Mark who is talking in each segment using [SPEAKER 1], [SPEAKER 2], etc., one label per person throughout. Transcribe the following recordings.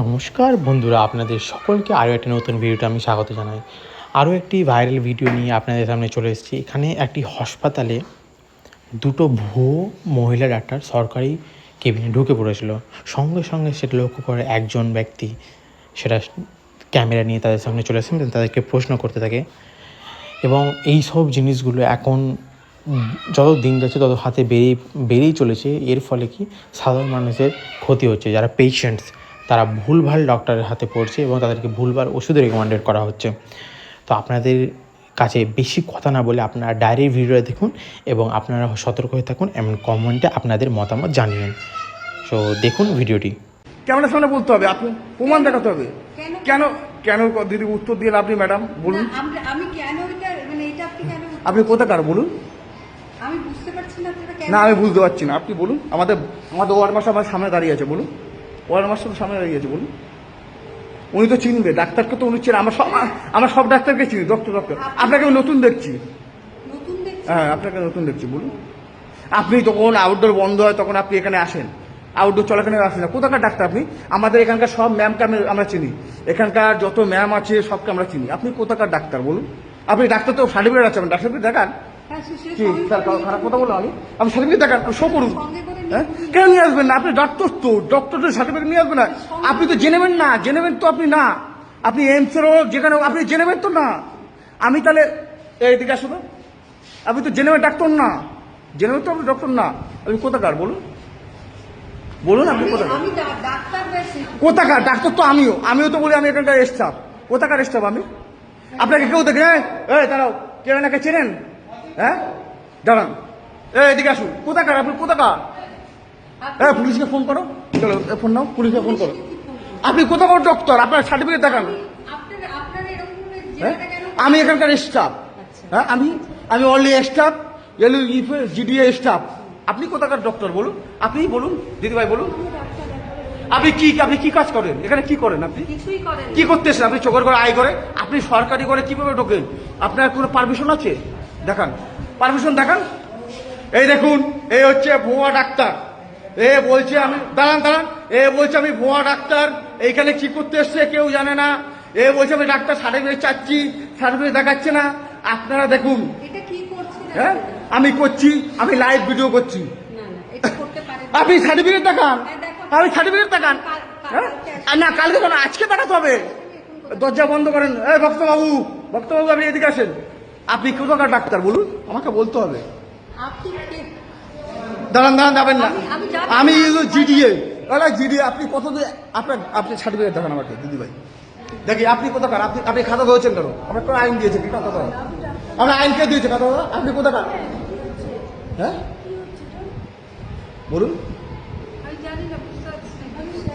[SPEAKER 1] নমস্কার বন্ধুরা, আপনাদের সকলকে আরও একটি নতুন ভিডিওতে আমি স্বাগত জানাই। আরও একটি ভাইরাল ভিডিও নিয়ে আপনাদের সামনে চলে এসেছি। এখানে একটি হাসপাতালে দুটো ভুয়ো মহিলা ডাক্তার সরকারি কেবিনে ঢুকে পড়েছিল। সঙ্গে সঙ্গে সেটা লক্ষ্য করে একজন ব্যক্তি সেটা ক্যামেরা নিয়ে তাদের সামনে চলে আসেন, তাদেরকে প্রশ্ন করতে থাকে। এবং এই সব জিনিসগুলো এখন যত দিন যাচ্ছে তত হাতে বেড়েই চলেছে। এর ফলে কি সাধারণ মানুষের ক্ষতি হচ্ছে। যারা পেশেন্টস তারা ভুলভাল ডক্টরের হাতে পড়ছে এবং তাদেরকে ভুলভাল ওষুধ রেকমেন্ডেড করা হচ্ছে। তো আপনাদের কাছে বেশি কথা না বলে আপনারা ডাইরেক্ট ভিডিওটা দেখুন এবং আপনারা সতর্ক হয়ে থাকুন এবং কমেন্টে আপনাদের মতামত জানিয়েন। সো দেখুন ভিডিওটি।
[SPEAKER 2] ক্যামেরার সামনে বলতে হবে, আপনি প্রমাণ দেখাতে হবে। কেন কেন দিদি উত্তর দিয়ে আপনি ম্যাডাম বলুন।
[SPEAKER 3] আমি কেন এটা মানে এটা আপনি কেন
[SPEAKER 2] আপনি কোথাকার বলুন।
[SPEAKER 3] আমি বুঝতে পারছি না আপনারা কেন।
[SPEAKER 2] না আমি বুঝতে পারছি না, আপনি বলুন। আমাদের ওয়ার্ড মাস্টার আমার সামনে দাঁড়িয়ে আছে, বলুন। ওয়ার্ড মাস্টার তো সামনে দাঁড়িয়ে আছে, বলুন। উনি তো চিনবে, ডাক্তারকে তো উনি চিনেন। আমরা সব ডাক্তারকে চিনি, ডক্টর। আপনাকে আমি নতুন দেখছি।
[SPEAKER 3] নতুন দেখছি?
[SPEAKER 2] হ্যাঁ, আপনাকে নতুন দেখছি, বলুন। আপনি যখন আউটডোর বন্ধ হয় তখন আপনি এখানে আসেন, আউটডোর চলাকালীন আসেন না। কোথাকার ডাক্তার আপনি? আমাদের এখানকার সব ম্যামকে আমরা চিনি, এখানকার যত ম্যাম আছে সবকে আমরা চিনি। আপনি কোথাকার ডাক্তার বলুন? আপনি ডাক্তার তো সার্টিফিকেট আছে, ডাক্তার সার্টিফিকেট দেখান। কি স্যার খারাপ কথা বললাম আমি সার্টিফিকেট দেখান, শো করুন। হ্যাঁ, কেন নিয়ে আসবেন না? আপনি ডক্টর, তো ডক্টরের সার্টিফিকেট নিয়ে আসবেন না। আপনি তো জেনেবেন না, জেনেবেন তো আপনি না। আপনি এমসেরও যেখানে আপনি জেনেবেন তো না। আমি তাহলে এইদিকে আসো তো। আপনি তো জেনেবেন ডাক্তার না, জেনেবেন তো আপনি ডক্টর না। আপনি কোথাকার বলুন, বলুন আপনি কোথাকার?
[SPEAKER 3] আমি ডাক্তার বেশি
[SPEAKER 2] কোথাকার ডাক্তার? তো আমিও তো বলি আমি এখানকার স্টাফ। কোথাকার স্টাফ আমি? আপনাকে কেউ দেখে দাঁড়াও, কেউ নাকি চেনেন? হ্যাঁ দাঁড়ান, এদিকে আসুন। কোথাকার আপনি? কোথাকার? পুলিশকে ফোন করো, চলো ফোন নাও, পুলিশকে ফোন করো। আপনি কোথাকার ডক্টর? আপনার সার্টিফিকেট দেখান।
[SPEAKER 3] আপনার এরকম
[SPEAKER 2] হ্যাঁ, আমি এখানকার স্টাফ। হ্যাঁ, আমি অনলি স্টাফ, জিডিএ স্টাফ। আপনি কোথাকার ডক্টর বলুন? আপনি বলুন, দিদিভাই বলুন। আপনি কি কাজ করেন এখানে? কি করেন আপনি?
[SPEAKER 3] কিছুই করেন
[SPEAKER 2] কি করতে এসেছেন? আপনি চোখের করে আয় করে আপনি সরকারি করে কিভাবে ঢোকেন? আপনার কোনো পারমিশন আছে? দেখান, পারমিশন দেখান। এই দেখুন, এই হচ্ছে ভুয়া ডাক্তার। এ বলছে আমি দাঁড়ান, এ বলছে আমি ভুয়া ডাক্তার, এইখানে কি করতে এসছে কেউ জানে না। এ বলছে আমি ডাক্তার, সার্টিফিকেট চাচ্ছি, সার্টিফিকেট দেখাচ্ছে না। আপনারা দেখুন।
[SPEAKER 3] এটা কি করছেন?
[SPEAKER 2] হ্যাঁ, আমি করছি, আমি লাইভ ভিডিও করছি।
[SPEAKER 3] না এটা করতে পারেন।
[SPEAKER 2] আপনি সার্টিফিকেট দেখান, আপনি সার্টিফিকেট দেখান। হ্যাঁ, না কালকে কেন, আজকে দেখাতে হবে। দরজা বন্ধ করেন। এই ভক্তবাবু, আপনি এদিকে আসেন। আপনি কোথাকার ডাক্তার বলুন, আমাকে বলতে হবে।
[SPEAKER 3] আপনি কে?
[SPEAKER 2] দাঁড়ান যাবেন না। আমি জিডিএ, জিডিএ। আপনি কত আপনি সার্টিফিকেট দেখান আমাকে, দিদিভাই দেখি। আপনি কোথাকার? আপনি খাতা ধরেছেন কেন? আপনার কোনো আইন দিয়েছে কি খাতা ধরা? আপনার আইন কে দিয়েছে খাতা ধরা? আপনি কোথাকার? হ্যাঁ বলুন,
[SPEAKER 3] আমি জানি না, বুঝতে পারছি না।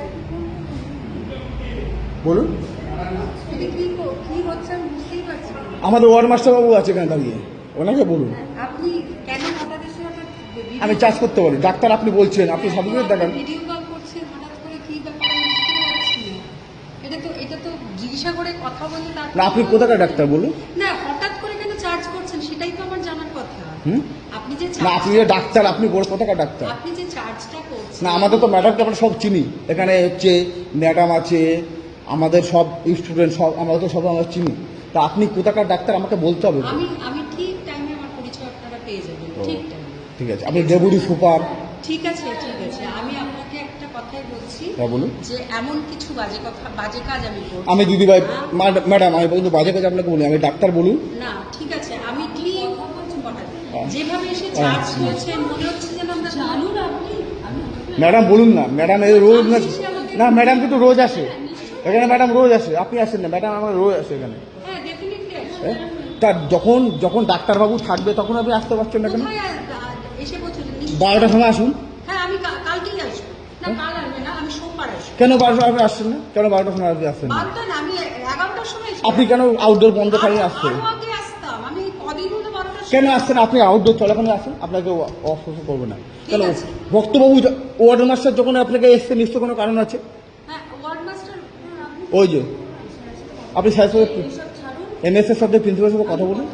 [SPEAKER 2] বলুন।
[SPEAKER 3] এটা কি হচ্ছে আমি বুঝতেই পারছি না।
[SPEAKER 2] আমাদের ওয়ার্ড মাস্টার বাবু আছে এখানে দাঁড়িয়ে, ওনাকে বলুন।
[SPEAKER 3] আপনি কেন হঠাৎ এসে
[SPEAKER 2] আমি চার্জ করতে পারি ডাক্তার, আপনি বলছেন আপনি সার্টিফিকেট দেখান।
[SPEAKER 3] ভিডিও কল করছেন হঠাৎ করে, কি ব্যাপার আমি বুঝতে পারছি না। এটা তো জিজ্ঞাসা করে কথা বলে তারপর।
[SPEAKER 2] না আপনি কোথাকার ডাক্তার বলুন?
[SPEAKER 3] না হঠাৎ করে কেন চার্জ করছেন সেটাই তো আমার জানার কথা। আপনি যে
[SPEAKER 2] না আপনি যে ডাক্তার, আপনি কোথাকার ডাক্তার?
[SPEAKER 3] আপনি যে চার্জটা করছেন।
[SPEAKER 2] না আমাদের তো ম্যাডামকে আমরা সব চিনি, এখানে হচ্ছে ম্যাডাম আছে, আমাদের সব স্টুডেন্ট সব আমাদের তো সব আমরা চিনি। তা আপনি কোথাকার ডাক্তার আমাকে বলতে হবে।
[SPEAKER 3] আমি ঠিক টাইমে আমার পরিচয় আপনারা পেয়ে যাবেন, ঠিক টাইমে।
[SPEAKER 2] ঠিক আছে, আপনি ডেপুটি সুপার।
[SPEAKER 3] ঠিক আছে আমি আপনাকে একটা কথাই বলছি।
[SPEAKER 2] হ্যাঁ বলুন।
[SPEAKER 3] যে এমন কিছু বাজে কাজ আমি করছি।
[SPEAKER 2] আমি দিদিভাই ম্যাডাম, আমি কিন্তু বাজে কাজ আপনাকে বলি, আমি ডাক্তার বলুন
[SPEAKER 3] না ঠিক আছে, আমি ক্লিন যেভাবে এসে চার্জ করেছেন মনে হচ্ছে যেন আমরা জানুন।
[SPEAKER 2] ম্যাডাম বলুন না, ম্যাডাম এই রোজ না ম্যাডাম কিন্তু রোজ আসে এখানে, ম্যাডাম রোজ আসে। আপনি আসেন না, ম্যাডাম আমার রোজ আসে এখানে।
[SPEAKER 3] হ্যাঁ ডেফিনেটলি আসে।
[SPEAKER 2] তা যখন ডাক্তারবাবু থাকবে তখন আপনি আসতে পারছেন না কেন?
[SPEAKER 3] এসে বলছেন
[SPEAKER 2] 12টার সময় আসুন।
[SPEAKER 3] হ্যাঁ আমি কালকেই আসবো। না কাল আসবে না, আমি সোমবার আসবো।
[SPEAKER 2] কেন 12টার আপনি আসছেন না? কেন 12টার সময় আপনি আসছেন না?
[SPEAKER 3] আমি 11টার সময়
[SPEAKER 2] আপনি কেন আউটডোর বন্ধ করে আসছেন?
[SPEAKER 3] আগে আসতাম, আমি কদিন হলো 12টার
[SPEAKER 2] কেন আসছেন? আপনি আউটডোর চলাকালীন আসেন, আপনাকে অসুস্থ করবে না কেন?
[SPEAKER 3] আছে।
[SPEAKER 2] ভক্তবাবু ওয়ার্ড মাস্টার যখন আপনাকে এসছে নিশ্চয় কোনো কারণ আছে।
[SPEAKER 3] হ্যাঁ ওয়ার্ড মাস্টার
[SPEAKER 2] ওই যে আপনি স্যার সাথে
[SPEAKER 3] এসব ছাড়ুন।
[SPEAKER 2] এমএসএর সাথে প্রিন্সিপালের সাথে কথা বলুন।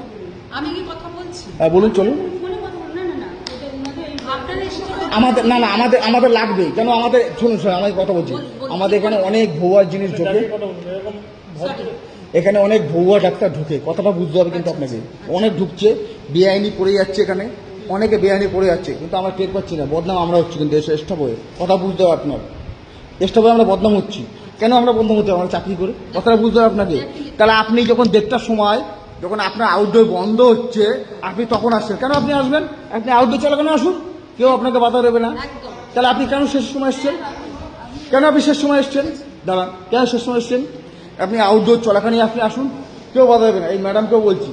[SPEAKER 3] আমি কি কথা বলছি?
[SPEAKER 2] হ্যাঁ বলুন, চলুন।
[SPEAKER 3] ফোনে কথা বলুন। না আপনারা এসে
[SPEAKER 2] আমাদের না না আমাদের আমাদের লাগবে কেন আমাদের শুনুন স্যার আমাকে কথা বলছি আমাদের এখানে অনেক ভুয়া জিনিস ঢোকে এখানে অনেক ভুয়া ডাক্তার ঢুকে কথাটা বুঝতে হবে কিন্তু আপনাকে অনেক ঢুকছে বেআইনি পড়ে যাচ্ছে এখানে অনেকে বেআইনি পড়ে যাচ্ছে কিন্তু আমরা টের পাচ্ছি না বদনাম আমরা হচ্ছি কিন্তু স্টাফ হয়ে কথা বুঝতে হবে আপনার স্টাফ হয়ে আমরা বদনাম হচ্ছি কেন আমরা বদনাম হচ্ছি আমরা চাকরি করে কথাটা বুঝতে হবে আপনাকে তাহলে আপনি যখন 1:30টার সময় যখন আপনার আউটডোর বন্ধ হচ্ছে আপনি তখন আসছেন কেন আপনি আসবেন আপনি আউটডোর চলাকালীন আসুন কেউ আপনাকে বাধা দেবে না তাহলে আপনি কেন শেষ সময় এসছেন কেন আপনি শেষ সময় এসছেন দাঁড়ান কেন শেষ সময় এসছেন আপনি আউটডোর চলাকালীন আপনি আসুন কেউ বাধা দেবে না এই ম্যাডামকেও বলছি